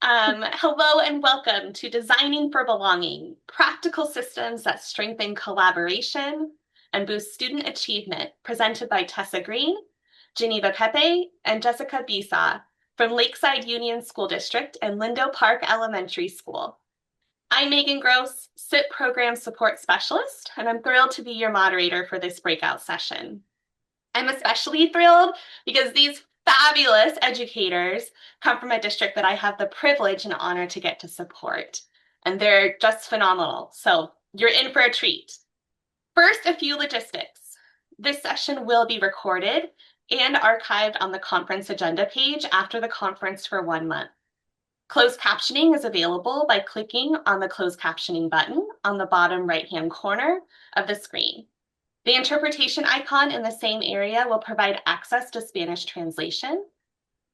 Hello and welcome to Designing for Belonging, practical systems that strengthen collaboration and boost student achievement, presented by Tessa Green, Geneva Pepe, and Jessica Bisa from Lakeside Union School District and Lindo Park Elementary School. I'm Megan Gross, SIP Program Support Specialist, and I'm thrilled to be your moderator for this breakout session. I'm especially thrilled because these fabulous educators come from a district that I have the privilege and honor to get to support. And they're just phenomenal. So you're in for a treat. First, a few logistics. This session will be recorded and archived on the conference agenda page after the conference for 1 month. Closed captioning is available by clicking on the closed captioning button on the bottom right-hand corner of the screen. The interpretation icon in the same area will provide access to Spanish translation.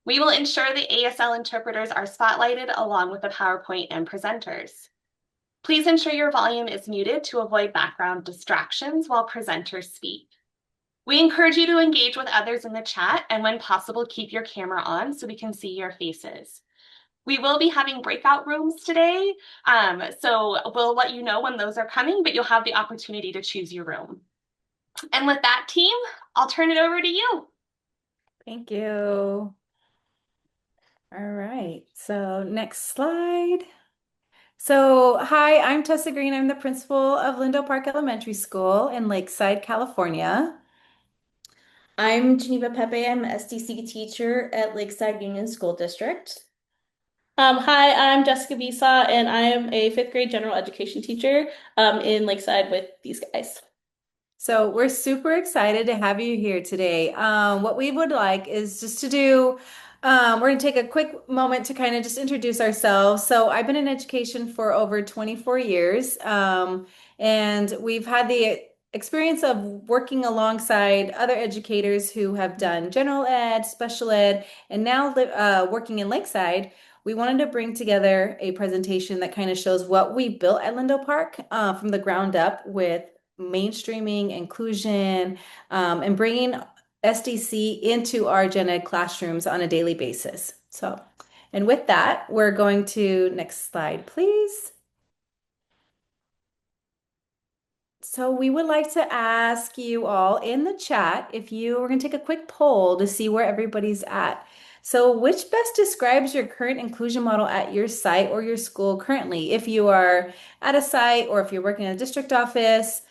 We will ensure the ASL interpreters are spotlighted along with the PowerPoint and presenters. Please ensure your volume is muted to avoid background distractions while presenters speak. We encourage you to engage with others in the chat and when possible, keep your camera on so we can see your faces. We will be having breakout rooms today, so we'll let you know when those are coming, but you'll have the opportunity to choose your room. And with that, team, I'll turn it over to you. Thank you. All right, so next slide. So, hi, I'm Tessa Green. I'm the principal of Lindo Park Elementary School in Lakeside, California. I'm Geneva Pepe. I'm an SDC teacher at Lakeside Union School District. Hi, I'm Jessica Bisa, and I am a fifth grade general education teacher in Lakeside with these guys. So we're super excited to have you here today. What we would like is just to do, we're going to take a quick moment to kind of just introduce ourselves. So I've been in education for over 24 years, and we've had the experience of working alongside other educators who have done general ed, special ed, and now working in Lakeside. We wanted to bring together a presentation that kind of shows what we built at Lindo Park from the ground up with mainstreaming, inclusion, and bringing SDC into our gen ed classrooms on a daily basis. So, and with that, we're going to next slide, please. So we would like to ask you all in the chat if we're going to take a quick poll to see where everybody's at. So which best describes your current inclusion model at your site or your school currently? If you are at a site or if you're working in a district office,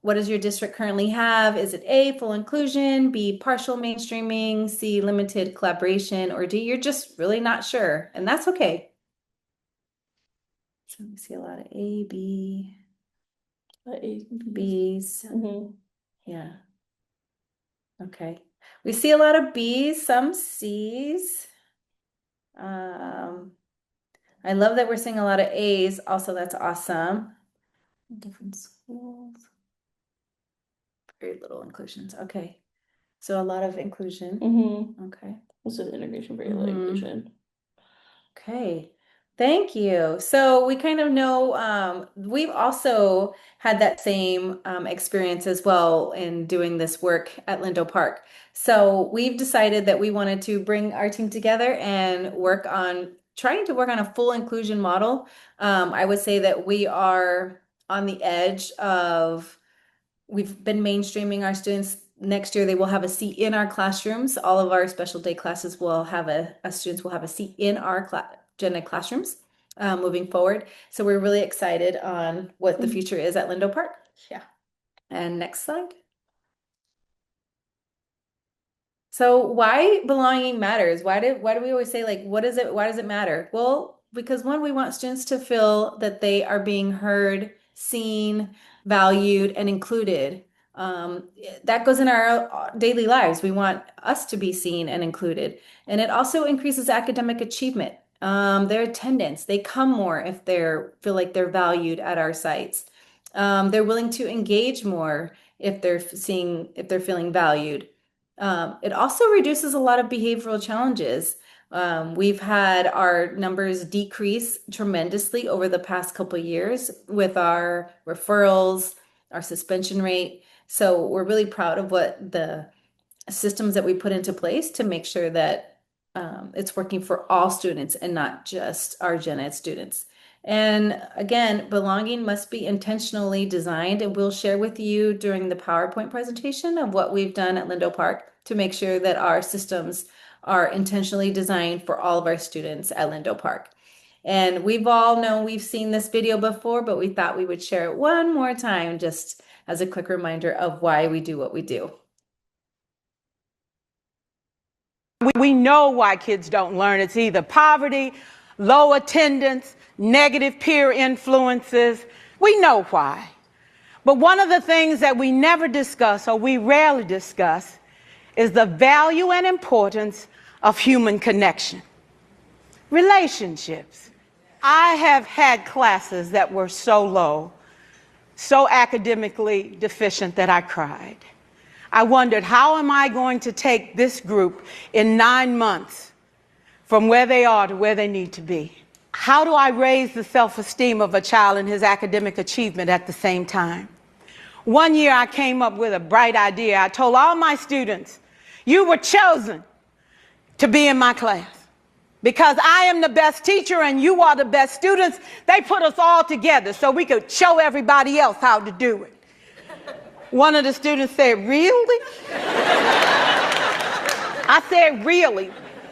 what does your district currently have? Is it A, full inclusion, B, partial mainstreaming, C, limited collaboration, or D, you're just really not sure, and that's okay. So we see a lot of A, B, B's. Yeah. Okay. We see a lot of B's, some C's. I love that we're seeing a lot of A's. Also, that's awesome. Different schools. Very little inclusions. Okay. So a lot of inclusion. Okay. Also integration, very little inclusion. Okay. Thank you. So we kind of know we've also had that same experience as well in doing this work at Lindo Park. So we've decided that we wanted to bring our team together and trying to work on a full inclusion model. I would say that we are on the edge of we've been mainstreaming our students. Next year, they will have a seat in our classrooms. All of our special day classes will have students will have a seat in our gen ed classrooms moving forward. So we're really excited on what the future is at Lindo Park. Yeah. And next slide. So why belonging matters? Why do we always say, like, why does it matter? Well, because one, we want students to feel that they are being heard, seen, valued, and included. That goes in our daily lives. We want us to be seen and included. And it also increases academic achievement. Their attendance, they come more if feel like they're valued at our sites. They're willing to engage more if they're feeling valued. It also reduces a lot of behavioral challenges. We've had our numbers decrease tremendously over the past couple of years with our referrals, our suspension rate. So we're really proud of what the systems that we put into place to make sure that it's working for all students and not just our gen ed students. And again, belonging must be intentionally designed, and we'll share with you during the PowerPoint presentation of what we've done at Lindo Park to make sure that our systems are intentionally designed for all of our students at Lindo Park. And we've all known we've seen this video before, but we thought we would share it one more time just as a quick reminder of why we do what we do. We know why kids don't learn. It's either poverty, low attendance, negative peer influences. We know why. But one of the things that we never discuss, or we rarely discuss, is the value and importance of human connection. Relationships. I have had classes that were so low, so academically deficient that I cried. I wondered, how am I going to take this group in 9 months from where they are to where they need to be? How do I raise the self-esteem of a child and his academic achievement at the same time? One year I came up with a bright idea. I told all my students, you were chosen to be in my class because I am the best teacher and you are the best students. They put us all together so we could show everybody else how to do it. One of the students said, really? I said, really?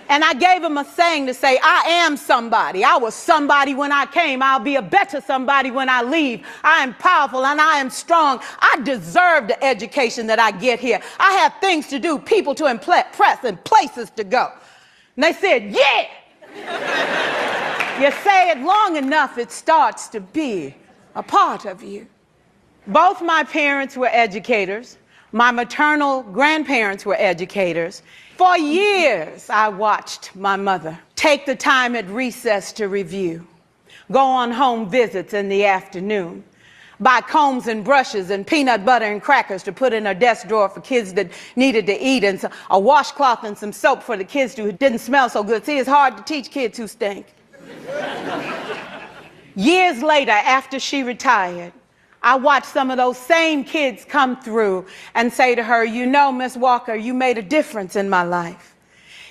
And I gave him a saying to say, I am somebody. I was somebody when I came. I'll be a better somebody when I leave. I am powerful and I am strong. I deserve the education that I get here. I have things to do, people to impress, and places to go. And they said, yeah. You say it long enough, it starts to be a part of you. Both my parents were educators. My maternal grandparents were educators. For years, I watched my mother take the time at recess to review, go on home visits in the afternoon, buy combs and brushes and peanut butter and crackers to put in her desk drawer for kids that needed to eat, and a washcloth and some soap for the kids who didn't smell so good. See, it's hard to teach kids who stink. Years later, after she retired, I watched some of those same kids come through and say to her, you know, Miss Walker, you made a difference in my life.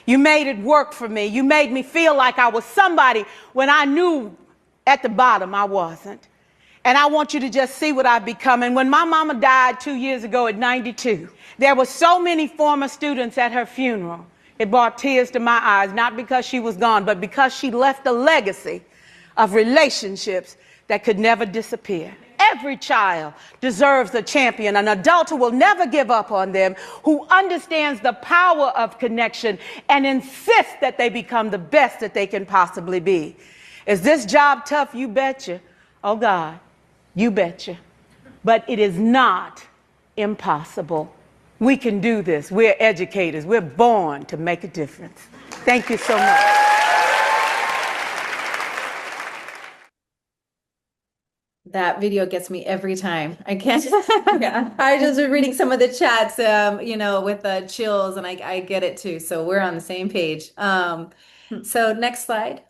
You made it work for me. You made me feel like I was somebody when I knew at the bottom I wasn't. And I want you to just see what I've become. And when my mama died 2 years ago at 92, there were so many former students at her funeral. It brought tears to my eyes, not because she was gone, but because she left a legacy of relationships that could never disappear. Every child deserves a champion, an adult who will never give up on them, who understands the power of connection and insists that they become the best that they can possibly be. Is this job tough? You betcha. Oh God, you betcha. But it is not impossible. We can do this. We're educators. We're born to make a difference. Thank you so much. That video gets me every time. I can't. Yeah. I just was reading some of the chats, with the chills, and I get it too. So we're on the same page. So next slide.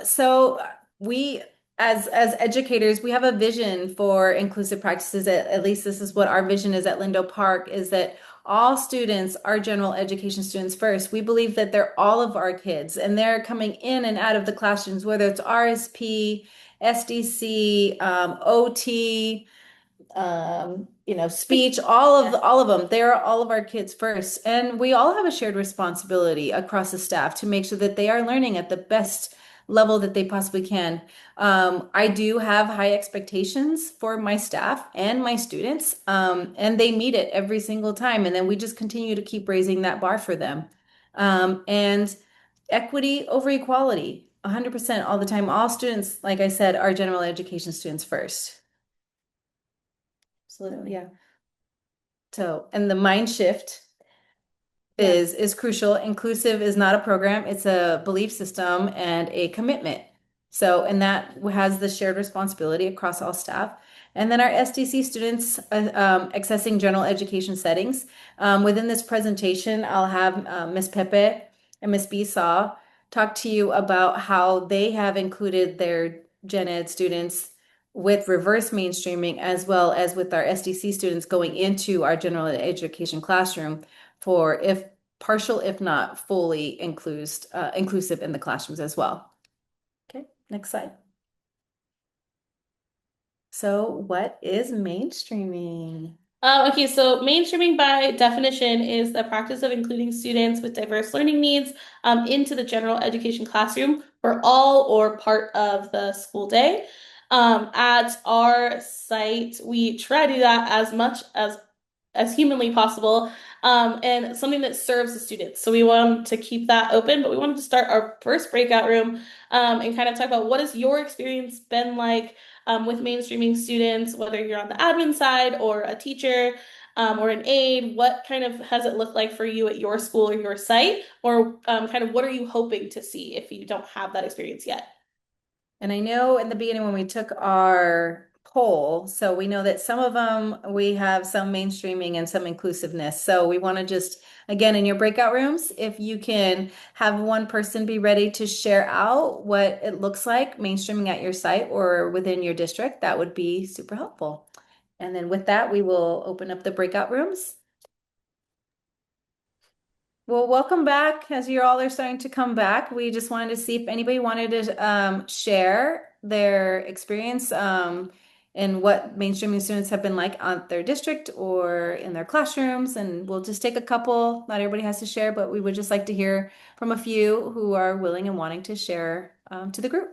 So we, as educators, we have a vision for inclusive practices. At least this is what our vision is at Lindo Park, is that all students are general education students first. We believe that they're all of our kids, and they're coming in and out of the classrooms, whether it's RSP, SDC, OT, speech, all of them. They're all of our kids first. And we all have a shared responsibility across the staff to make sure that they are learning at the best level that they possibly can. I do have high expectations for my staff and my students, and they meet it every single time. And then we just continue to keep raising that bar for them. And equity over equality, 100% all the time. All students, like I said, are general education students first. Absolutely, yeah. So, and the mind shift is crucial. Inclusive is not a program, it's a belief system and a commitment. So, and that has the shared responsibility across all staff. And then our SDC students accessing general education settings. Within this presentation, I'll have Ms. Pepe and Ms. Bisa talk to you about how they have included their gen ed students with reverse mainstreaming, as well as with our SDC students going into our general education classroom for if partial, if not fully inclusive in the classrooms as well. Okay, next slide. So what is mainstreaming? Okay, so mainstreaming by definition is the practice of including students with diverse learning needs into the general education classroom for all or part of the school day. At our site, we try to do that as much as humanly possible, and something that serves the students. So we want to keep that open, but we wanted to start our first breakout room and kind of talk about what has your experience been like with mainstreaming students, whether you're on the admin side or a teacher or an aide. What kind of has it looked like for you at your school or your site, or kind of what are you hoping to see if you don't have that experience yet? And I know in the beginning when we took our poll, so we know that some of them we have some mainstreaming and some inclusiveness. So we want to just, again, in your breakout rooms, if you can have one person be ready to share out what it looks like mainstreaming at your site or within your district, that would be super helpful. And then with that, we will open up the breakout rooms. Well, welcome back. As you all are starting to come back, we just wanted to see if anybody wanted to share their experience and what mainstreaming students have been like on their district or in their classrooms. And we'll just take a couple. Not everybody has to share, but we would just like to hear from a few who are willing and wanting to share to the group.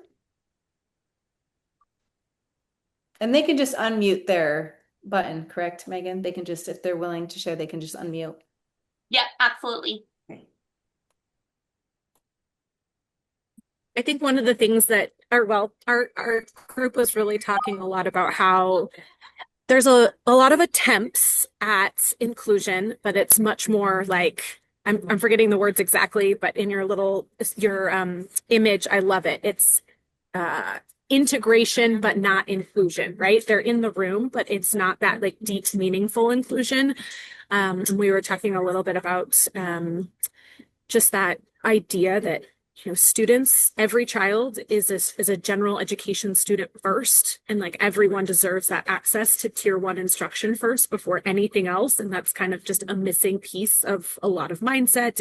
And they can just unmute their button, correct, Megan? They can just, if they're willing to share, they can just unmute. Yep, absolutely. I think one of the things that our group was really talking a lot about how there's a lot of attempts at inclusion, but it's much more like I'm forgetting the words exactly, but in your image, I love it. It's integration, but not inclusion, right? They're in the room, but it's not that like deep, meaningful inclusion. And we were talking a little bit about just that idea that students, every child is a general education student first, and like everyone deserves that access to tier 1 instruction first before anything else. And that's kind of just a missing piece of a lot of mindset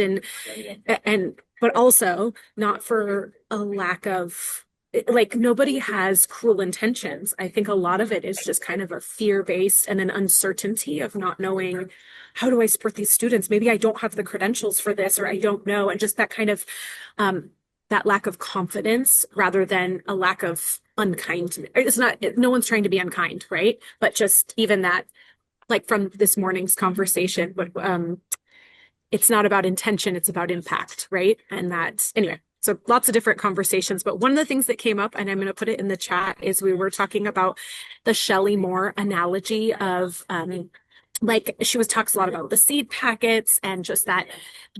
and but also not for a lack of, like, nobody has cruel intentions. I think a lot of it is just kind of a fear-based and an uncertainty of not knowing, how do I support these students? Maybe I don't have the credentials for this, or I don't know. And just that kind of, that lack of confidence rather than a lack of unkindness. It's not, no one's trying to be unkind, right? But just even that, like from this morning's conversation, but it's not about intention, it's about impact, right? And that, anyway, so lots of different conversations. But one of the things that came up, and I'm going to put it in the chat, is we were talking about the Shelley Moore analogy of, like she talks a lot about the seed packets and just that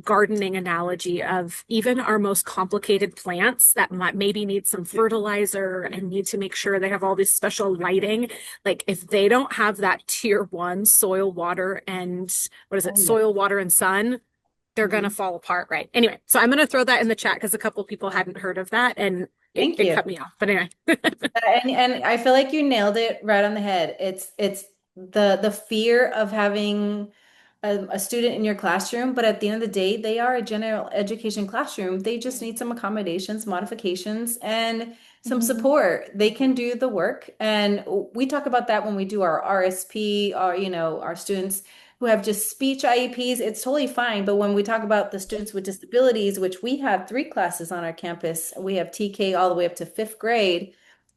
gardening analogy of even our most complicated plants that might maybe need some fertilizer and need to make sure they have all this special lighting. Like if they don't have that tier 1 soil, water, and soil, water, and sun, they're going to fall apart, right? Anyway, so I'm going to throw that in the chat because a couple of people hadn't heard of that and it cut me off. But anyway. and I feel like you nailed it right on the head. It's the fear of having a student in your classroom, but at the end of the day, they are a general education classroom. They just need some accommodations, modifications, and some support. They can do the work. And we talk about that when we do our RSP, or, our students who have just speech IEPs, it's totally fine. But when we talk about the students with disabilities, which we have 3 classes on our campus, we have TK all the way up to 5th grade.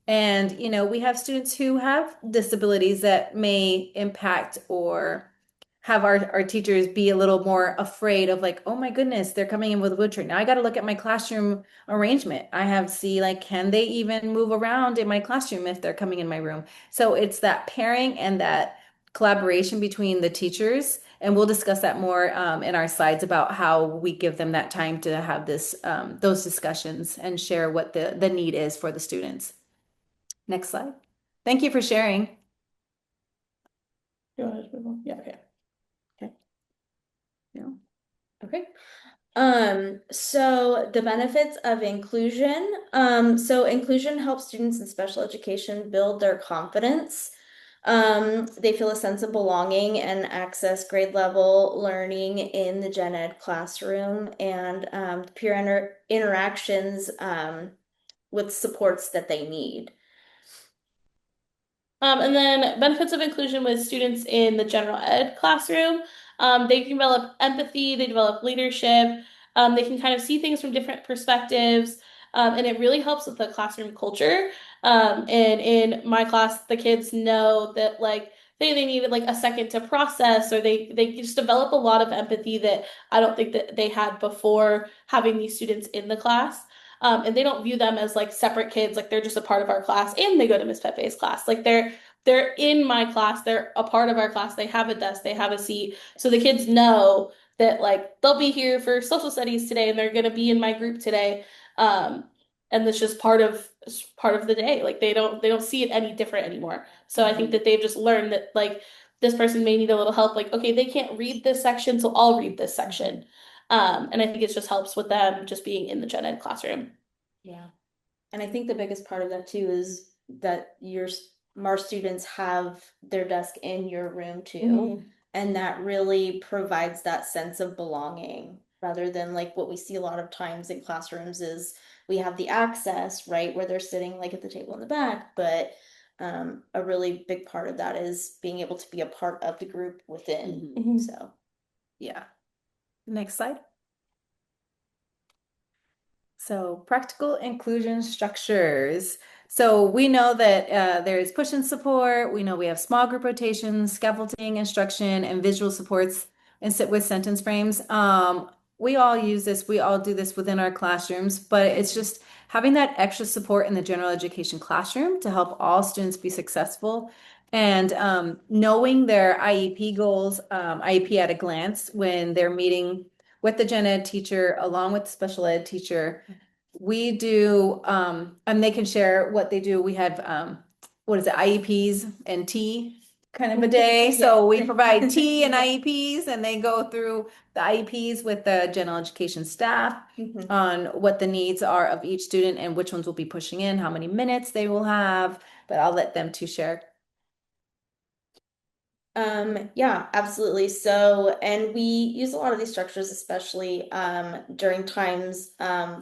And, we have students who have disabilities that may impact or have our teachers be a little more afraid of, like, oh my goodness, they're coming in with a wheelchair. Now I got to look at my classroom arrangement. I have to see, like, can they even move around in my classroom if they're coming in my room? So it's that pairing and that collaboration between the teachers. And we'll discuss that more in our slides about how we give them that time to have those discussions and share what the need is for the students. Next slide. Thank you for sharing. Yeah, okay. Okay. Yeah. Okay. So the benefits of inclusion. So inclusion helps students in special education build their confidence. They feel a sense of belonging and access grade level learning in the gen ed classroom and peer interactions with supports that they need. And then benefits of inclusion with students in the general ed classroom. They can develop empathy, they develop leadership, they can kind of see things from different perspectives, and it really helps with the classroom culture. And in my class, the kids know that like they needed like a second to process, or they just develop a lot of empathy that I don't think that they had before having these students in the class. And they don't view them as like separate kids, like they're just a part of our class, and they go to Miss Pepe's class. Like they're in my class, they're a part of our class, they have a desk, they have a seat. So the kids know that like they'll be here for social studies today and they're gonna be in my group today. Um, and that's just part of the day. Like they don't see it any different anymore. So I think that they've just learned that like this person may need a little help. Like, okay, they can't read this section, so I'll read this section. And I think it just helps with them just being in the gen ed classroom. Yeah. And I think the biggest part of that too is that our students have their desk in your room too. Mhm. And that really provides that sense of belonging rather than like what we see a lot of times in classrooms is we have the access, right, where they're sitting like at the table in the back, but a really big part of that is being able to be a part of the group within. Mhm. So Yeah. Next slide. So practical inclusion structures. So we know that there's push-in support. We know we have small group rotations, scaffolding, instruction, and visual supports and sit with sentence frames. We all use this. We all do this within our classrooms, but it's just having that extra support in the general education classroom to help all students be successful. And knowing their IEP goals, IEP at a glance when they're meeting with the gen ed teacher along with the special ed teacher. We do and they can share what they do. We have what is it, IEPs and tea kind of a day. So we provide tea and IEPs and they go through the IEPs with the general education staff on what the needs are of each student and which ones will be pushing in, how many minutes they will have, but I'll let them to share. Yeah, absolutely. So, and we use a lot of these structures, especially during times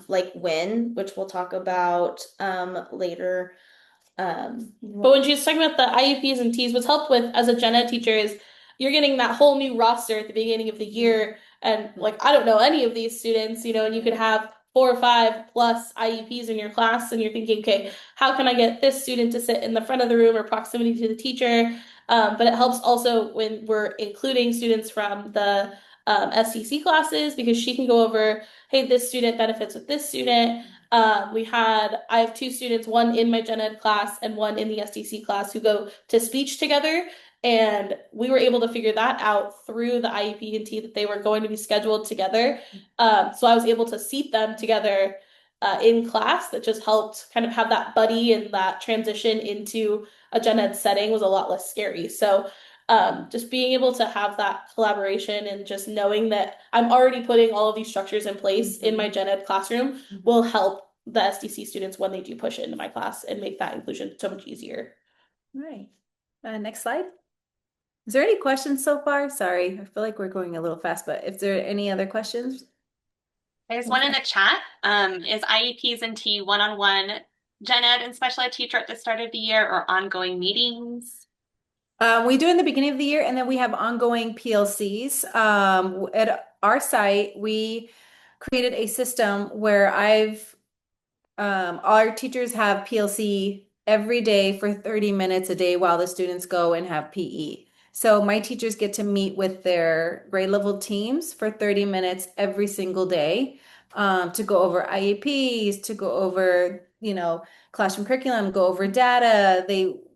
like when, which we'll talk about later. But when she's talking about the IEPs and Ts, what's helped with as a gen ed teacher is you're getting that whole new roster at the beginning of the year. And like, I don't know any of these students, you know, and you could have 4 or 5 plus IEPs in your class, and you're thinking, okay, how can I get this student to sit in the front of the room or proximity to the teacher? But it helps also when we're including students from the STC classes because she can go over, hey, this student benefits with this student. I have 2 students, one in my gen ed class and one in the STC class, who go to speech together. And we were able to figure that out through the IEP and T that they were going to be scheduled together. So I was able to seat them together in class. That just helped kind of have that buddy and that transition into a gen ed setting was a lot less scary. So just being able to have that collaboration and just knowing that I'm already putting all of these structures in place in my gen ed classroom will help the SDC students when they do push into my class and make that inclusion so much easier. All right. Next slide. Is there any questions so far? Sorry, I feel like we're going a little fast, but if there are any other questions? There's one in the chat. Is IEPs and T one-on-one gen ed and special ed teacher at the start of the year or ongoing meetings? We do in the beginning of the year, and then we have ongoing PLCs. At our site, we created a system where all our teachers have PLC every day for 30 minutes a day while the students go and have PE. So my teachers get to meet with their grade level teams for 30 minutes every single day to go over IEPs, to go over, classroom curriculum, go over data.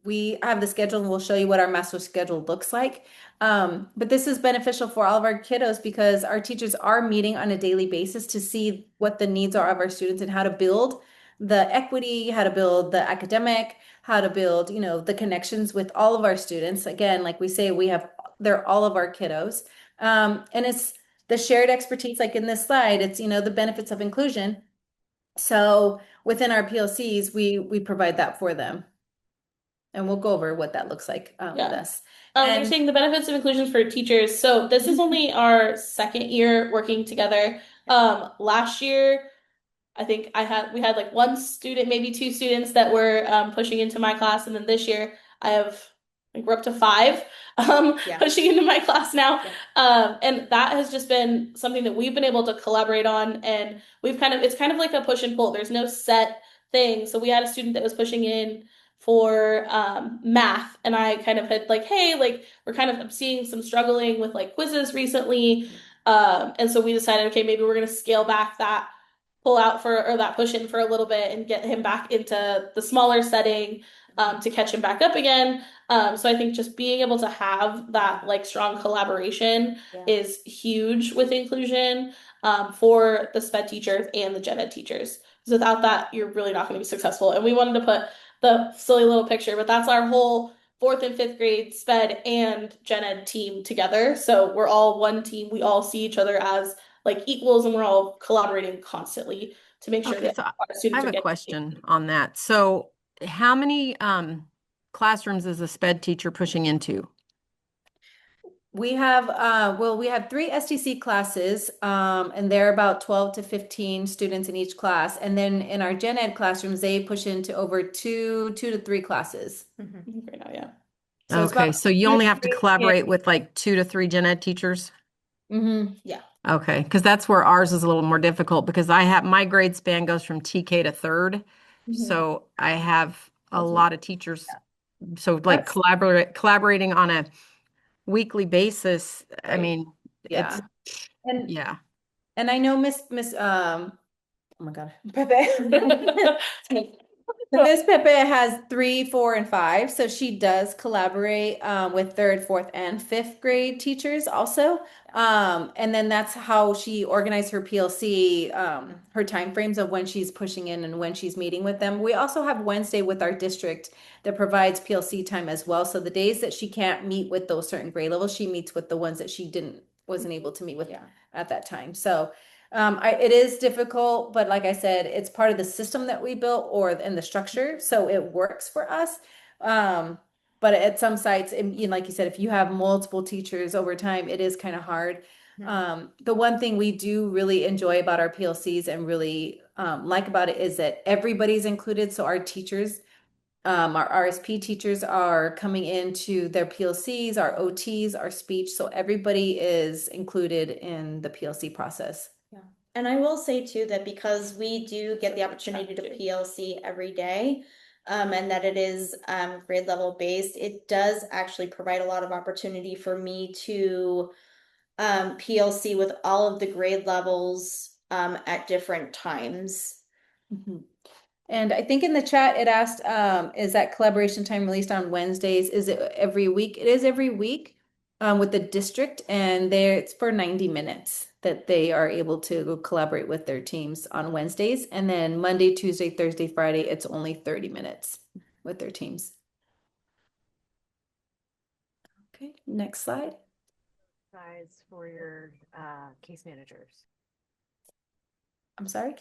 We have the schedule and we'll show you what our master schedule looks like. But this is beneficial for all of our kiddos because our teachers are meeting on a daily basis to see what the needs are of our students and how to build the equity, how to build the academic, how to build, the connections with all of our students. Again, like we say, they're all of our kiddos. And it's the shared expertise, like in this slide, it's, the benefits of inclusion. So within our PLCs, we provide that for them. And we'll go over what that looks like with Yeah. us. You're And saying the benefits of inclusion for teachers. So this is only our second year working together. Last year, I think we had like one student, maybe two students that were pushing into my class, and then this year we're up to five Yeah. pushing into my class now. Yeah. And that has just been something that we've been able to collaborate on, and it's kind of like a push and pull. There's no set thing. So we had a student that was pushing in for math, and I kind of had like, hey, like we're kind of seeing some struggling with like quizzes recently. And so we decided, okay, maybe we're gonna scale back that pull out for or that push in for a little bit and get him back into the smaller setting to catch him back up again. So I think just being able to have that like strong collaboration is huge with inclusion for the SPED teachers and the gen ed teachers. Because without that, you're really not going to be successful. And we wanted to put the silly little picture, but that's our whole fourth and fifth grade SPED and gen ed team together. So we're all one team. We all see each other as like equals, and we're all collaborating constantly to make sure Okay, that so our I students have are a getting. question on that. So how many classrooms is a SPED teacher pushing into? we have we have 3 STC classes, and they're about 12 to 15 students in each class. And then in our gen ed classrooms, they push into over two to three classes. Right now, yeah. So it's Okay, about so you only have to collaborate with like 2 to 3 gen ed teachers? Yeah. Okay, because that's where ours is a little more difficult because my grade span goes from TK to third. So I have a lot of teachers. So like That's- collaborating on a weekly basis, I Right. mean, Yeah. it's, And yeah. and I know Miss oh my God, Pepe. Miss Pepe has 3, 4, and 5, so she does collaborate with third, fourth, and fifth grade teachers also. And then that's how she organized her PLC, her time frames of when she's pushing in and when she's meeting with them. We also have Wednesday with our district that provides PLC time as well. So the days that she can't meet with those certain grade levels, she meets with the ones that she wasn't able to meet with at that time. So it is difficult, but like I said, it's part of the system that we built or in the structure, so it works for us. But at some sites, and like you said, if you have multiple teachers over time, it is kind of hard. The one thing we do really enjoy about our PLCs and really like about it is that everybody's included. So our teachers, our RSP teachers are coming into their PLCs, our OTs, our speech. So everybody is included in the PLC process. And I will say too that because we do get the opportunity to PLC every day, and that it is grade level based, it does actually provide a lot of opportunity for me to PLC with all of the grade levels at different times. And I think in the chat it asked, is that collaboration time released on Wednesdays? Is it every week? It is every week with the district, and it's for 90 minutes that they are able to collaborate with their teams on Wednesdays. And then Monday, Tuesday, Thursday, Friday, it's only 30 minutes with their teams. Okay, next slide. Size for your case managers. I'm sorry?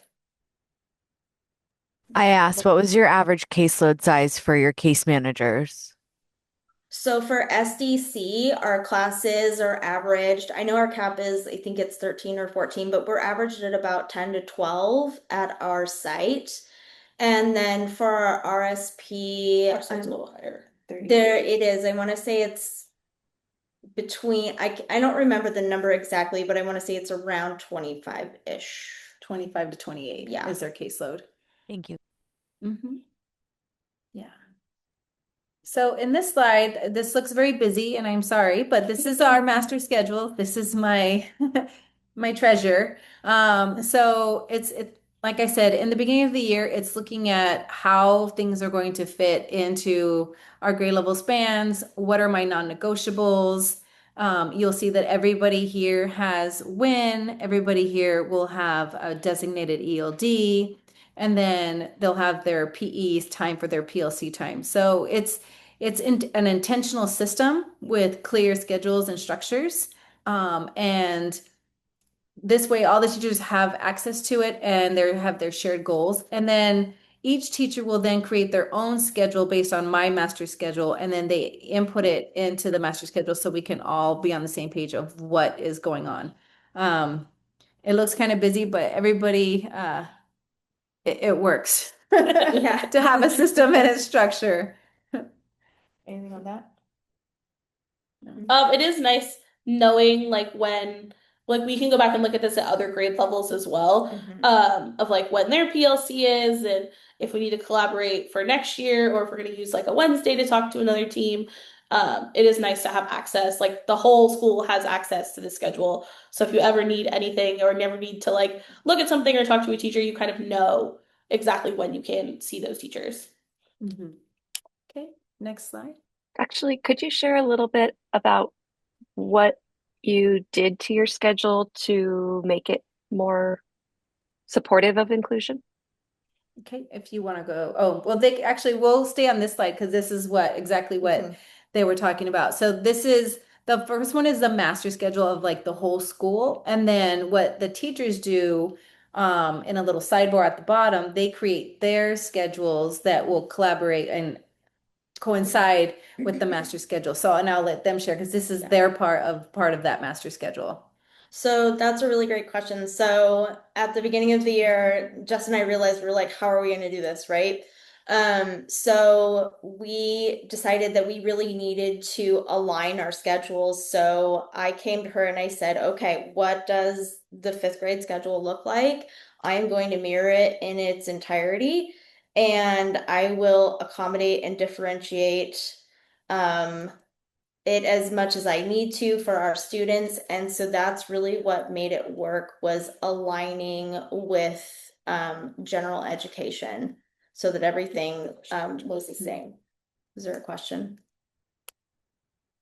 I asked, what was your average caseload size for your case managers? So for SDC, our classes are averaged. I know our cap is, I think it's 13 or 14, but we're averaged at about 10 to 12 at our site. And then for our RSP, Our site's a little higher. there it is. I want to say it's between, I don't remember the number exactly, but I want to say it's around 25-ish. 25 to 28 Yeah. is their caseload. Thank you. Yeah. So in this slide, this looks very busy, and I'm sorry, but this is our master schedule. This is my my treasure. So it's like I said, in the beginning of the year, it's looking at how things are going to fit into our grade level spans. What are my non-negotiables? You'll see that everybody here has WIN. Everybody here will have a designated ELD, and then they'll have their PE's time for their PLC time. So it's an intentional system with clear schedules and structures. And this way, all the teachers have access to it and they have their shared goals. And then Each teacher will then create their own schedule based on my master schedule, and then they input it into the master schedule so we can all be on the same page of what is going on. It looks kind of busy, but everybody, it works Yeah. to have a system and a structure. Anything on that? It is nice knowing like when like we can go back and look at this at other grade levels as well, of like when their PLC is and if we need to collaborate for next year or if we're going to use like a Wednesday to talk to another team. It is nice to have access. Like the whole school has access to the schedule. So if you ever need anything or never need to like look at something or talk to a teacher, you kind of know exactly when you can see those teachers. Okay, next slide. Actually, could you share a little bit about what you did to your schedule to make it more supportive of inclusion? Okay, if you want to go, oh, well, they actually will stay on this slide because this is exactly what they were talking about. So this is the first one is the master schedule of like the whole school. And then what the teachers do in a little sidebar at the bottom, they create their schedules that will collaborate and coincide with the master schedule. So, and I'll let them share because this is their part of that master schedule. So that's a really great question. So at the beginning of the year, Jess and I realized we were like, how are we going to do this, right? So we decided that we really needed to align our schedules. So I came to her and I said, okay, what does the fifth grade schedule look like? I am going to mirror it in its entirety, and I will accommodate and differentiate it as much as I need to for our students. And so that's really what made it work, was aligning with general education so that everything was the same. Is there a question?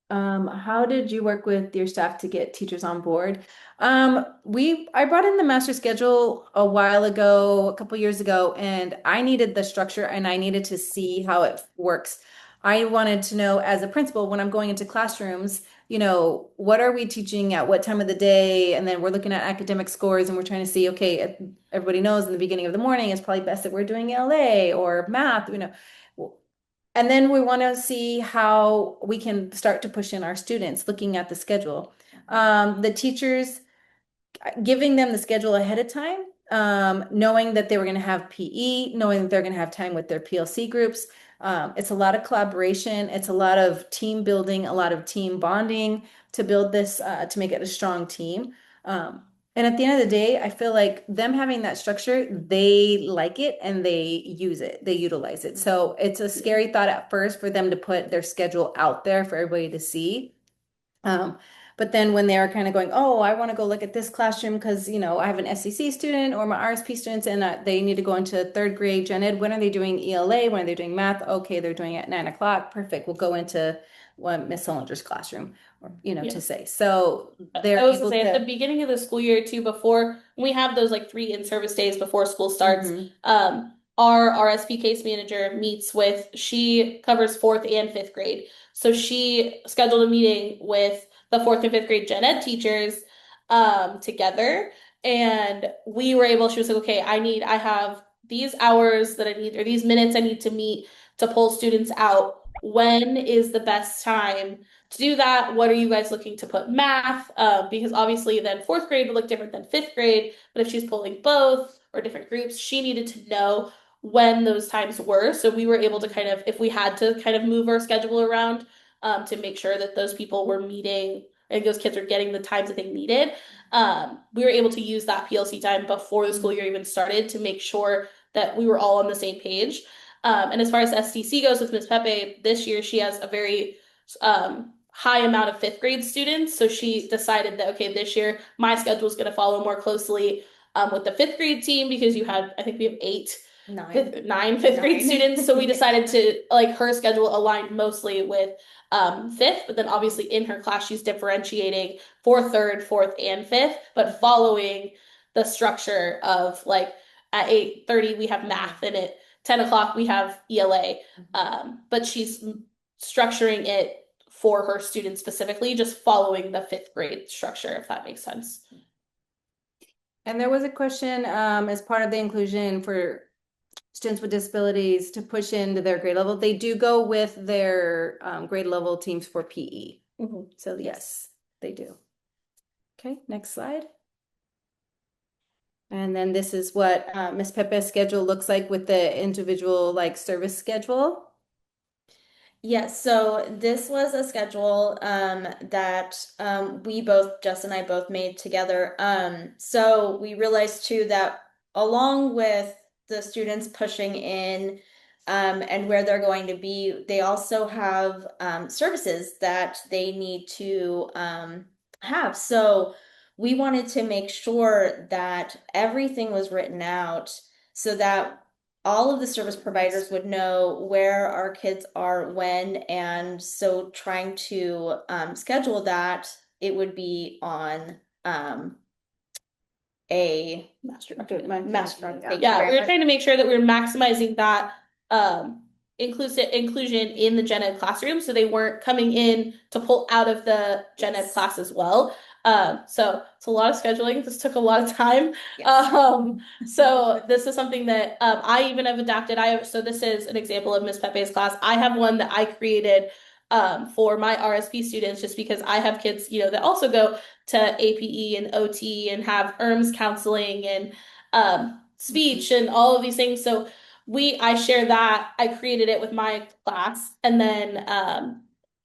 How did you work with your staff to get teachers on board? I brought in the master schedule a while ago, a couple years ago, and I needed the structure and I needed to see how it works. I wanted to know as a principal when I'm going into classrooms, what are we teaching at what time of the day? And then we're looking at academic scores and we're trying to see, okay, everybody knows in the beginning of the morning it's probably best that we're doing LA or math, And then we want to see how we can start to push in our students, looking at the schedule. The teachers, giving them the schedule ahead of time, knowing that they were going to have PE, knowing that they're going to have time with their PLC groups. It's a lot of collaboration. It's a lot of team building, a lot of team bonding to build this, to make it a strong team. And at the end of the day, I feel like them having that structure, they like it and they use it, they utilize it. So it's a scary thought at first for them to put their schedule out there for everybody to see. But then when they are kind of going, oh, I want to go look at this classroom because, I have an SEC student or my RSP students and they need to go into third grade gen ed. When are they doing ELA? When are they doing math? Okay, they're doing it at 9:00. Perfect. We'll go into Miss Sullinger's classroom, or, to say. So they're I was able gonna say to. at the beginning of the school year too, before we have those like 3 in-service days before school starts, our RSP case manager meets with, she covers fourth and fifth grade. So she scheduled a meeting with the fourth and fifth grade gen ed teachers together. And we were able, she was like, okay, I have these hours that I need, or these minutes I need to meet to pull students out. When is the best time to do that? What are you guys looking to put math? Because obviously then fourth grade would look different than fifth grade, but if she's pulling both or different groups, she needed to know when those times were. So we were able to kind of, if we had to kind of move our schedule around to make sure that those people were meeting and those kids were getting the times that they needed, we were able to use that PLC time before the school year even started to make sure that we were all on the same page. And as far as STC goes with Miss Pepe, this year she has a very high amount of fifth grade students. So she decided that, okay, this year my schedule is going to follow more closely with the fifth grade team because I think we have nine fifth grade students. So we decided to, like, her schedule aligned mostly with fifth, but then obviously in her class, she's differentiating for third, fourth, and fifth, but following the structure of like at 8:30, we have math and at 10 o'clock, we have ELA. But she's structuring it for her students specifically, just following the fifth grade structure, if that makes sense. And there was a question as part of the inclusion for students with disabilities to push into their grade level. They do go with their grade level teams for PE. So yes, they do. Okay, next slide. And then this is what Ms. Pepe's schedule looks like with the individual like service schedule. Yes, so this was a schedule that we both, Jess and I both made together. So we realized too that along with the students pushing in and where they're going to be, they also have services that they need to have. So we wanted to make sure that everything was written out so that all of the service providers would know where our kids are when, and so trying to schedule that, it would be on a master. Yeah, we were trying to make sure that we were maximizing that inclusion in the gen ed classroom, so they weren't coming in to pull out of the gen ed class as well. So it's a lot of scheduling. This took a lot of time. So this is something that I even have adapted. So this is an example of Ms. Pepe's class. I have one that I created for my RSP students, just because I have kids, that also go to APE and OT and have ERMS counseling and speech and all of these things. So I share that. I created it with my class, and then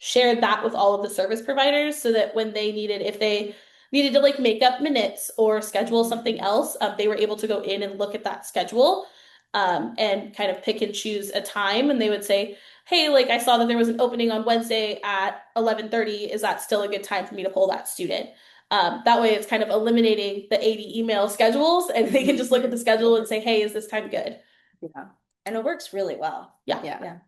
shared that with all of the service providers, so that when if they needed to like make up minutes or schedule something else, they were able to go in and look at that schedule and kind of pick and choose a time. And they would say, hey, like I saw that there was an opening on Wednesday at 11:30. Is that still a good time for me to pull that student? That way it's kind of eliminating the 80 email schedules, and they can just look at the schedule and say, hey, is this time good? Yeah. And it works really well. Yeah.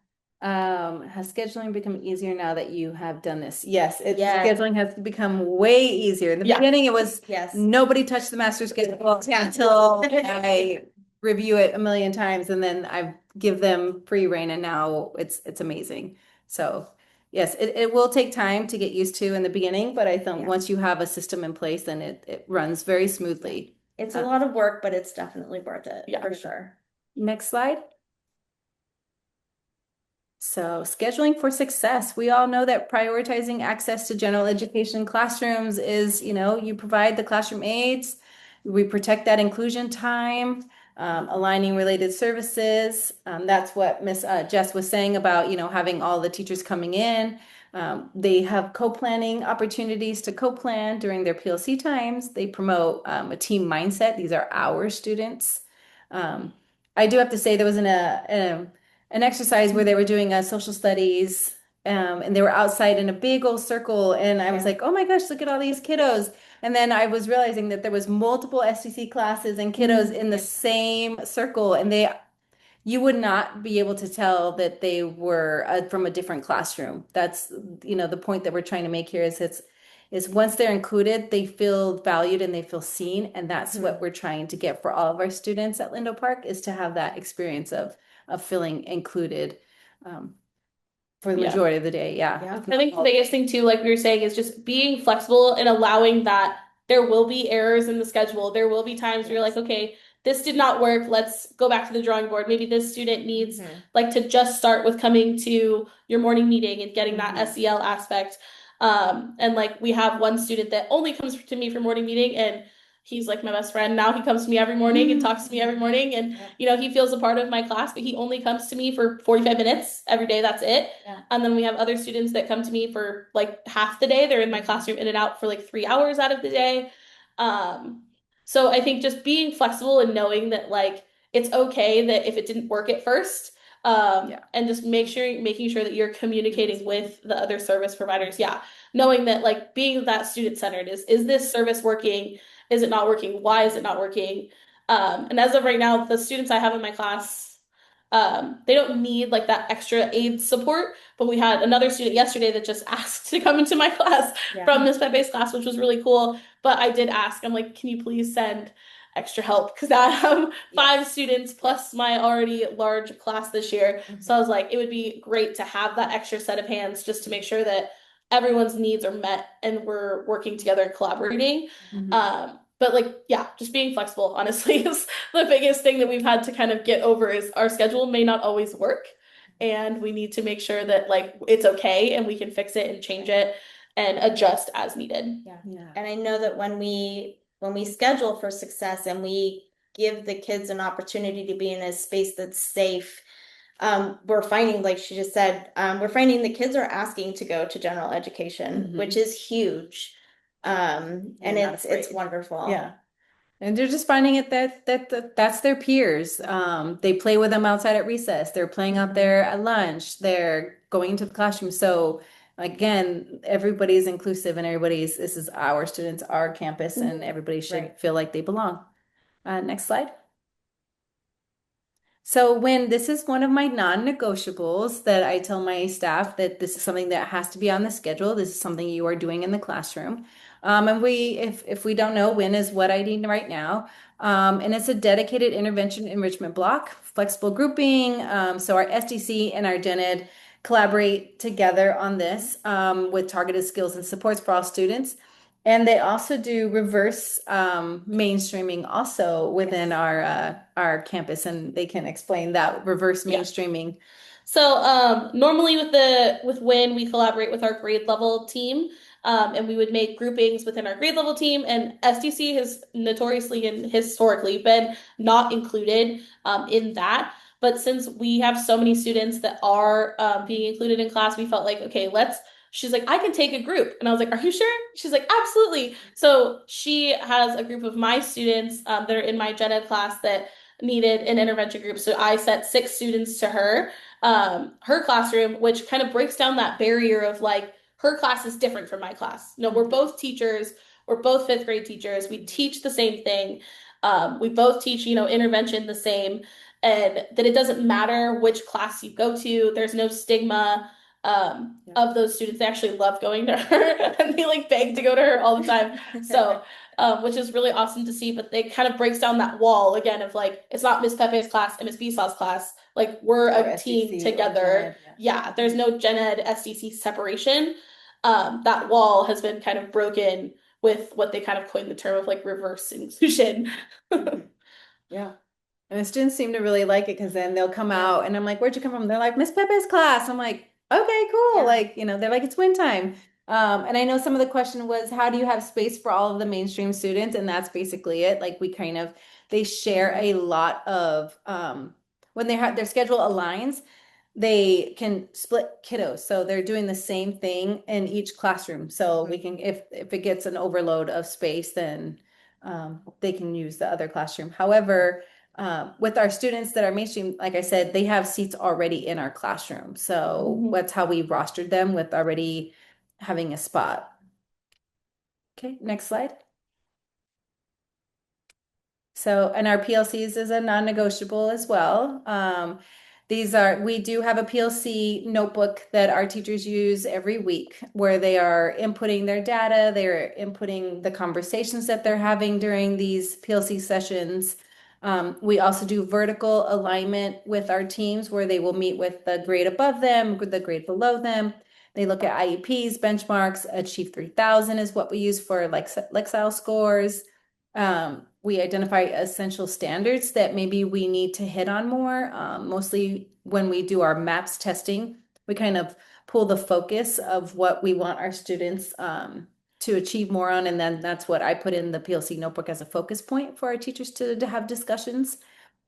Has scheduling become easier now that you have done this? Yes, scheduling has become way easier. In the beginning, it was nobody touched the master schedule until I review it a million times, and then I give them free rein, and now it's amazing. So yes, it will take time to get used to in the beginning, but I think once you have a system in place, then it runs very smoothly. It's a lot of work, but it's definitely worth it, for sure. Next slide. So scheduling for success. We all know that prioritizing access to general education classrooms is, you provide the classroom aids, we protect that inclusion time, aligning related services. That's what Miss Jess was saying about, having all the teachers coming in. They have co-planning opportunities to co-plan during their PLC times. They promote a team mindset. These are our students. I do have to say there was an exercise where they were doing social studies and they were outside in a big old circle, and I was like, oh my gosh, look at all these kiddos. And then I was realizing that there was multiple SCC classes and kiddos in the same circle, and you would not be able to tell that they were from a different classroom. That's the point that we're trying to make here is once they're included, they feel valued and they feel seen, and that's what we're trying to get for all of our students at Lindo Park, is to have that experience of feeling included for the majority of the day. I think the biggest thing too, like we were saying, is just being flexible and allowing that there will be errors in the schedule. There will be times where you're like, okay, this did not work. Let's go back to the drawing board. Maybe this student needs like to just start with coming to your morning meeting and getting that SEL aspect. And like we have one student that only comes to me for morning meeting, and he's like my best friend. Now he comes to me every morning and talks to me every morning, and he feels a part of my class, but he only comes to me for 45 minutes every day. That's it. And then we have other students that come to me for like half the day. They're in my classroom in and out for like 3 hours out of the day. So I think just being flexible and knowing that like it's okay that if it didn't work at first, and just making sure that you're communicating with the other service providers. Knowing that like being that student centered is this service working? Is it not working? Why is it not working? And as of right now, the students I have in my class, they don't need like that extra aid support, but we had another student yesterday that just asked to come into my class from Ms. Pepe's class, which was really cool. But I did ask, I'm like, can you please send extra help? Because I have 5 students plus my already large class this year. So I was like, it would be great to have that extra set of hands just to make sure that everyone's needs are met and we're working together and collaborating. But But like, yeah, just being flexible, honestly, is the biggest thing that we've had to kind of get over is our schedule may not always work. And we need to make sure that like it's okay and we can fix it and change it and adjust as needed. Yeah. And I know that when we schedule for success and we give the kids an opportunity to be in a space that's safe, we're finding, like she just said, we're finding the kids are asking to go to general education, which is huge. And it's wonderful. Yeah. And they're just finding it that's their peers. They play with them outside at recess. They're playing out there at lunch. They're going into the classroom. So again, everybody's inclusive and this is our students, our campus, and everybody should feel like they belong. Next slide. So this is one of my non-negotiables that I tell my staff that this is something that has to be on the schedule. This is something you are doing in the classroom. And if we don't know, when is what I need right now. And it's a dedicated intervention enrichment block, flexible grouping. So our SDC and our gen ed collaborate together on this with targeted skills and supports for all students. And they also do reverse mainstreaming also within our campus, and they can explain that reverse mainstreaming. So normally with when we collaborate with our grade level team, and we would make groupings within our grade level team, and SDC has notoriously and historically been not included in that. But since we have so many students that are being included in class, we felt like, okay, she's like, I can take a group. And I was like, are you sure? She's like, absolutely. So she has a group of my students that are in my gen ed class that needed an intervention group. So I sent 6 students to her classroom, which kind of breaks down that barrier of like, her class is different from my class. No, we're both teachers. We're both 5th grade teachers. We teach the same thing. We both teach, intervention the same, and that it doesn't matter which class you go to. There's no stigma of those students. They actually love going to her and they like beg to go to her all the time. So, which is really awesome to see, but they kind of breaks down that wall again of like, it's not Miss Pepe's class and Miss Besaw's class. Like we're a team together. Yeah, there's no gen ed SDC separation. That wall has been kind of broken with what they kind of coined the term of like reverse inclusion. Yeah. And the students seem to really like it because then they'll come out and I'm like, where'd you come from? They're like, Miss Pepe's class. I'm like, okay, cool. Yeah. Like, they're like, it's win time. And I know some of the question was, how do you have space for all of the mainstream students? And that's basically it. Like they share a lot of, when they have their schedule aligns, they can split kiddos. So they're doing the same thing in each classroom. So we can, if it gets an overload of space, then they can use the other classroom. However, with our students that are mainstream, like I said, they have seats already in our classroom. So that's how we rostered them, with already having a spot. Okay, next slide. So, and our PLCs is a non-negotiable as well. We do have a PLC notebook that our teachers use every week where they are inputting their data, they're inputting the conversations that they're having during these PLC sessions. We also do vertical alignment with our teams where they will meet with the grade above them, the grade below them. They look at IEPs, benchmarks. Achieve 3000 is what we use for Lexile scores. We identify essential standards that maybe we need to hit on more. Mostly when we do our MAPS testing, we kind of pull the focus of what we want our students to achieve more on. And then that's what I put in the PLC notebook as a focus point for our teachers to have discussions.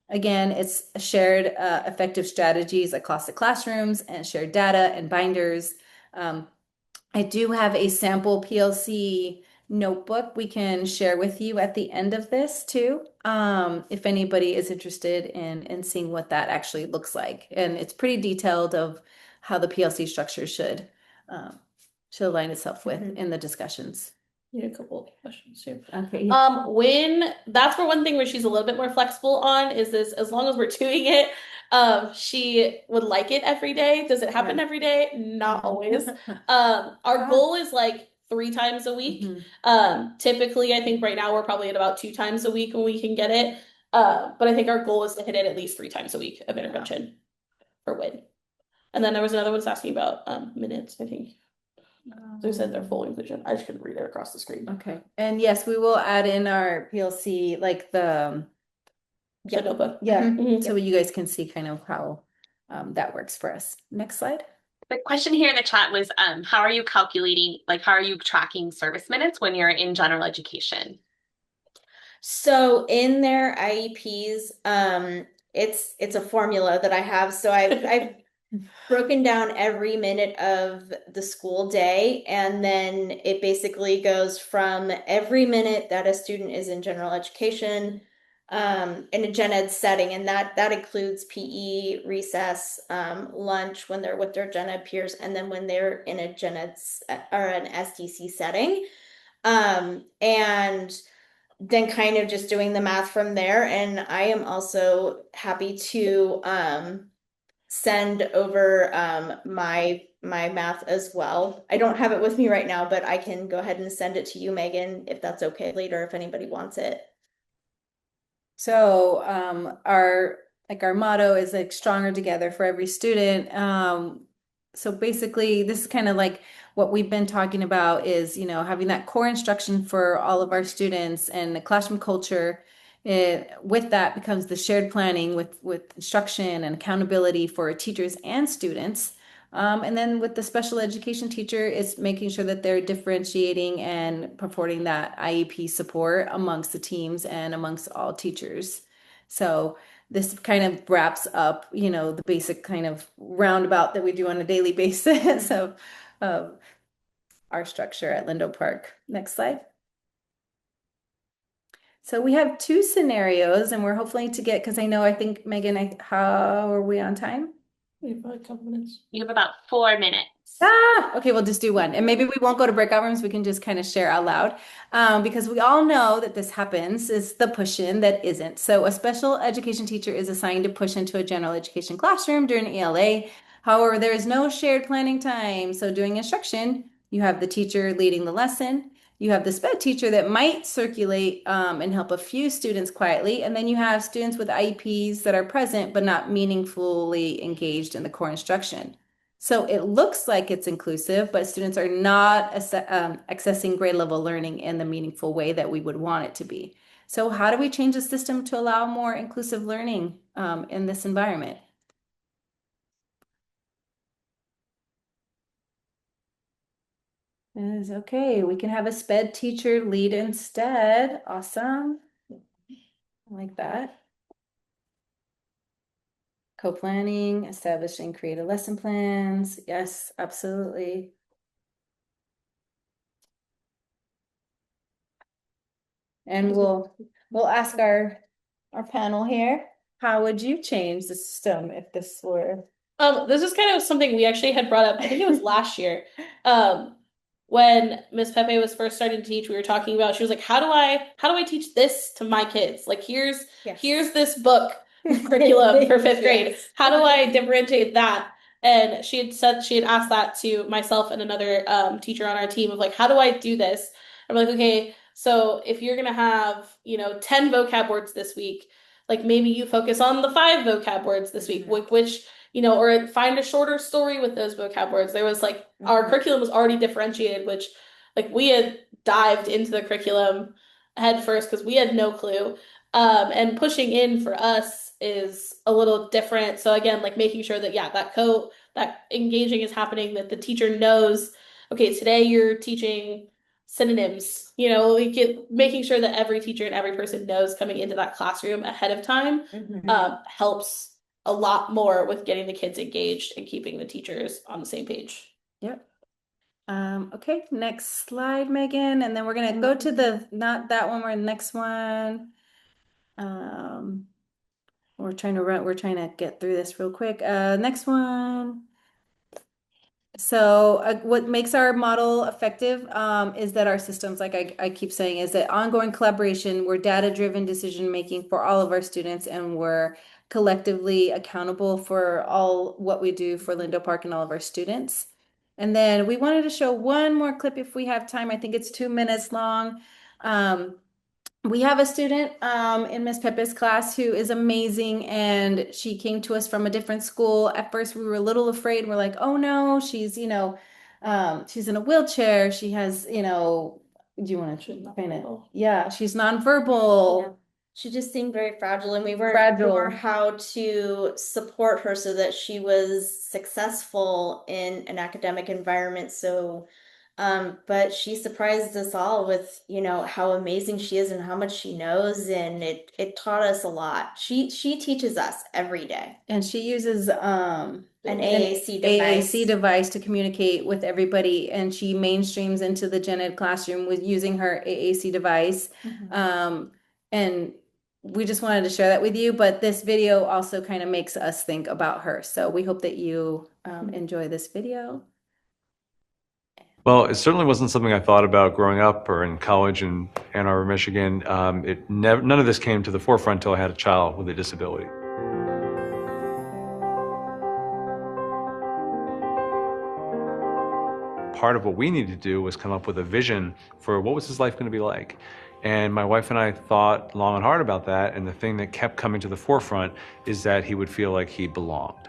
Again, it's shared effective strategies across the classrooms and shared data and binders. I do have a sample PLC notebook we can share with you at the end of this too, if anybody is interested in seeing what that actually looks like. And it's pretty detailed of how the PLC structure should align itself with in the discussions. A couple of questions too. Okay. That's for one thing where she's a little bit more flexible on is this, as long as we're doing it, she would like it every day. Does it happen every day? Not always. Our goal is like 3 times a week. Typically, I think right now we're probably at about 2 times a week when we can get it. But I think our goal is to hit it at least 3 times a week of intervention for WIN. And then there was another one that's asking about minutes, I think. So we said their full inclusion. I just couldn't read it across the screen. Okay. And yes, we will add in our PLC, like the notebook. Yeah, so you guys can see kind of how that works for us. Next slide. The question here in the chat was, how are you calculating, like, how are you tracking service minutes when you're in general education? So in their IEPs, it's a formula that I have. So I've broken down every minute of the school day, and then it basically goes from every minute that a student is in general education, in a gen ed setting, and that includes PE, recess, lunch when they're with their gen ed peers, and then when they're in a gen ed or an SDC setting, and then kind of just doing the math from there. And I am also happy to send over my math as well. I don't have it with me right now, but I can go ahead and send it to you, Megan, if that's okay later, if anybody wants it. So our motto is like stronger together for every student. So basically this is kind of like what we've been talking about is, having that core instruction for all of our students and the classroom culture. With that becomes the shared planning with instruction and accountability for teachers and students. And then with the special education teacher, it's making sure that they're differentiating and purporting that IEP support amongst the teams and amongst all teachers. So this kind of wraps up, the basic kind of roundabout that we do on a daily basis of our structure at Lindo Park. Next slide. So we have two scenarios, and we're hopefully to get, because I think, Megan, how are we on time? We have a couple minutes. You have about 4 minutes. Okay, we'll just do one. And maybe we won't go to breakout rooms. We can just kind of share out loud. Because we all know that this happens, is the push-in that isn't. So a special education teacher is assigned to push into a general education classroom during ELA. However, there is no shared planning time. So during instruction, you have the teacher leading the lesson. You have the SPED teacher that might circulate and help a few students quietly. And then you have students with IEPs that are present but not meaningfully engaged in the core instruction. So it looks like it's inclusive, but students are not accessing grade level learning in the meaningful way that we would want it to be. So how do we change the system to allow more inclusive learning in this environment? Is okay. We can have a SPED teacher lead instead. Awesome. I like that. Co-planning, establish and create lesson plans. Yes, absolutely. And we'll ask our panel here, how would you change the system if this were? This is kind of something we actually had brought up, I think it was last year. When Miss Pepe was first starting to teach, we were talking about, she was like, how do I teach this to my kids? Like, here's this book curriculum for fifth grade. Yes. How do I differentiate that? And she had asked that to myself and another teacher on our team of like, how do I do this? I'm like, okay, so if you're gonna have, 10 vocab words this week, like maybe you focus on the 5 vocab words this week, which or find a shorter story with those vocab words. There was like, our curriculum was already differentiated, which like we had dived into the curriculum head first because we had no clue. And pushing in for us is a little different. So again, like making sure that, that engaging is happening, that the teacher knows, okay, today you're teaching synonyms, making sure that every teacher and every person knows coming into that classroom ahead of time helps a lot more with getting the kids engaged and keeping the teachers on the same page. Yep. Okay, next slide, Megan, and then we're gonna go to not that one, we're in the next one. We're trying to get through this real quick. Next one. So what makes our model effective is that our systems, like I keep saying, is that ongoing collaboration, we're data-driven decision making for all of our students, and we're collectively accountable for all what we do for Lindo Park and all of our students. And then we wanted to show one more clip if we have time. I think it's 2 minutes long. We have a student in Miss Pepe's class who is amazing, and she came to us from a different school. At first, we were a little afraid. We're like, oh no, she's, She's in a wheelchair. She has, you know, do you want to kind of, yeah, she's nonverbal. Yeah. She just seemed very fragile, and we weren't Fragile. sure how to support her so that she was successful in an academic environment. So, but she surprised us all with, you know, how amazing she is and how much she knows, and it taught us a lot. She teaches us every day. And she uses An AAC device to communicate with everybody, and she mainstreams into the gen ed classroom with using her AAC device. And we just wanted to share that with you, but this video also kind of makes us think about her. So we hope that you enjoy this video. Well, it certainly wasn't something I thought about growing up or in college in Ann Arbor, Michigan. None of this came to the forefront until I had a child with a disability. Part of what we needed to do was come up with a vision for what was his life going to be like. And my wife and I thought long and hard about that, and the thing that kept coming to the forefront is that he would feel like he belonged.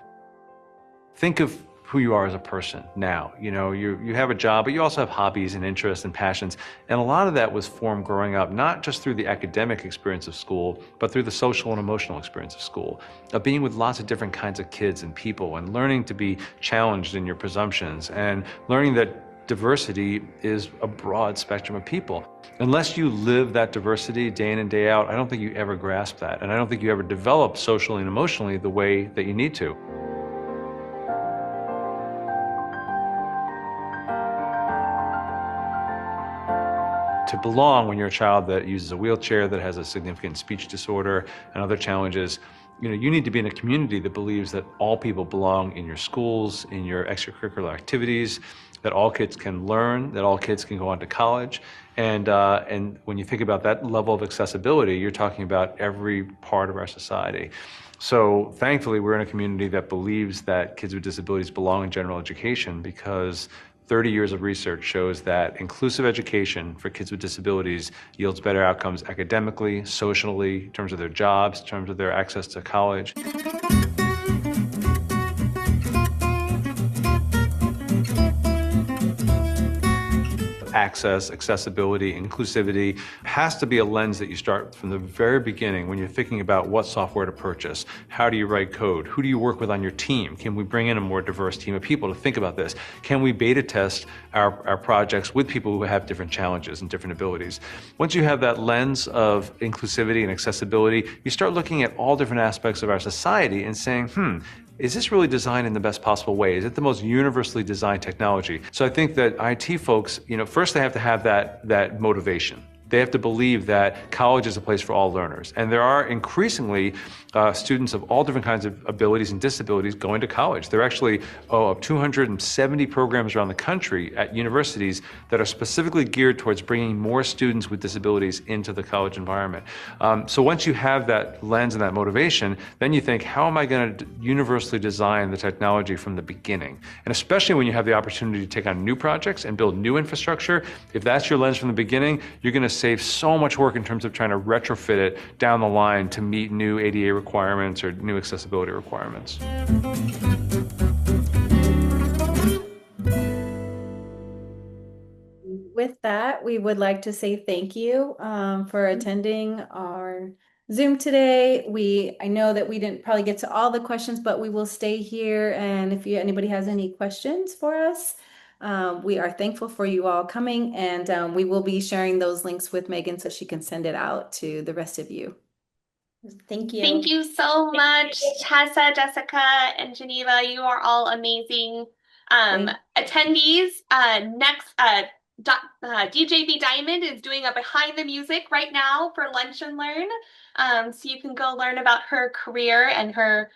Think of who you are as a person now. You know, you have a job, but you also have hobbies and interests and passions. And a lot of that was formed growing up, not just through the academic experience of school, but through the social and emotional experience of school, of being with lots of different kinds of kids and people, and learning to be challenged in your presumptions, and learning that diversity is a broad spectrum of people. Unless you live that diversity day in and day out, I don't think you ever grasp that. And I don't think you ever develop socially and emotionally the way that you need to. To belong when you're a child that uses a wheelchair, that has a significant speech disorder and other challenges, you know, you need to be in a community that believes that all people belong in your schools, in your extracurricular activities, that all kids can learn, that all kids can go on to college. And when you think about that level of accessibility, you're talking about every part of our society. So thankfully, we're in a community that believes that kids with disabilities belong in general education, because 30 years of research shows that inclusive education for kids with disabilities yields better outcomes academically, socially, in terms of their jobs, in terms of their access to college. Access, accessibility, inclusivity has to be a lens that you start from the very beginning when you're thinking about what software to purchase. How do you write code? Who do you work with on your team? Can we bring in a more diverse team of people to think about this? Can we beta test our projects with people who have different challenges and different abilities? Once you have that lens of inclusivity and accessibility, you start looking at all different aspects of our society and saying, is this really designed in the best possible way? Is it the most universally designed technology? So I think that IT folks, you know, first they have to have that motivation. They have to believe that college is a place for all learners. And there are increasingly students of all different kinds of abilities and disabilities going to college. There are actually 270 programs around the country at universities that are specifically geared towards bringing more students with disabilities into the college environment. So once you have that lens and that motivation, then you think, how am I going to universally design the technology from the beginning? And especially when you have the opportunity to take on new projects and build new infrastructure, if that's your lens from the beginning, you're going to save so much work in terms of trying to retrofit it down the line to meet new ADA requirements or new accessibility requirements. With that, we would like to say thank you for attending our Zoom today. I know that we didn't probably get to all the questions, but we will stay here. And if anybody has any questions for us, we are thankful for you all coming, and we will be sharing those links with Megan so she can send it out to the rest of you. Thank you. Thank you so much, Tessa, Jessica, and Geneva. You are all amazing. Attendees, next, DJB Diamond is doing a behind the music right now for Lunch and Learn. So you can go learn about her career and her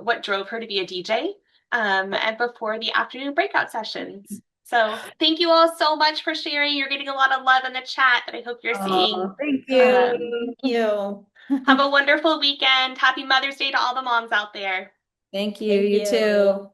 what drove her to be a DJ, and before the afternoon breakout sessions. So thank you all so much for sharing. You're getting a lot of love in the chat that I hope you're seeing. Thank you. Thank you. Have a wonderful weekend. Happy Mother's Day to all the moms out there. Thank you. You too.